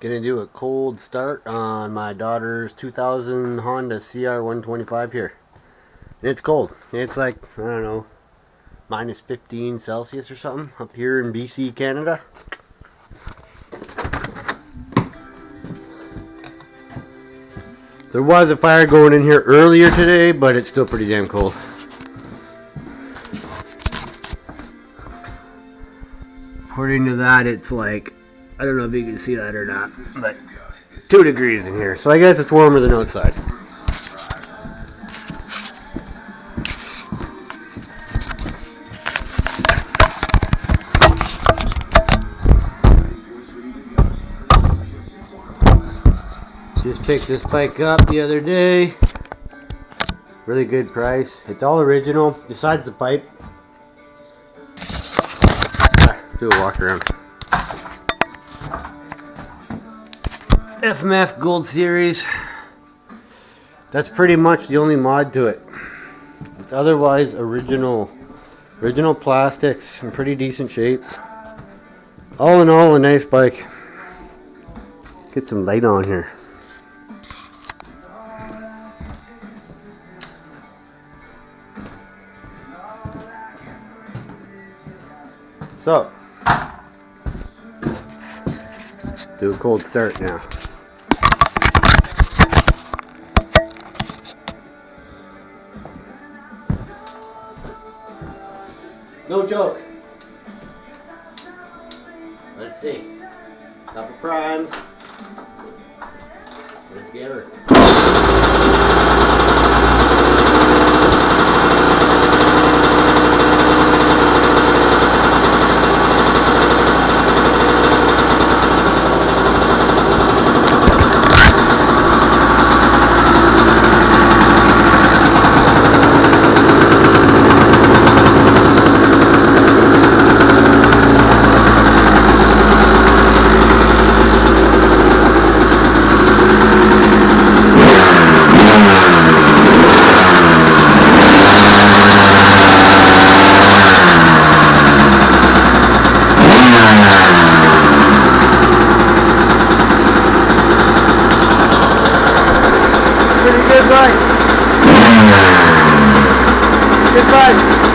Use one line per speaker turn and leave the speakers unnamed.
Gonna do a cold start on my daughter's 2000 Honda CR125 here. And it's cold. It's like, I don't know, minus 15 Celsius or something up here in BC, Canada. There was a fire going in here earlier today, but it's still pretty damn cold. According to that, it's like, I don't know if you can see that or not, but 2 degrees in here. So I guess it's warmer than outside. Just picked this bike up the other day. Really good price. It's all original, besides the pipe. Do a walk around. FMF Gold Series. That's pretty much the only mod to it. It's otherwise original plastics in pretty decent shape. All in all, a nice bike. Get some light on here. So, do a cold start now. No joke. Let's see. Couple primes. Let's get her. Pretty good bike. Good bike.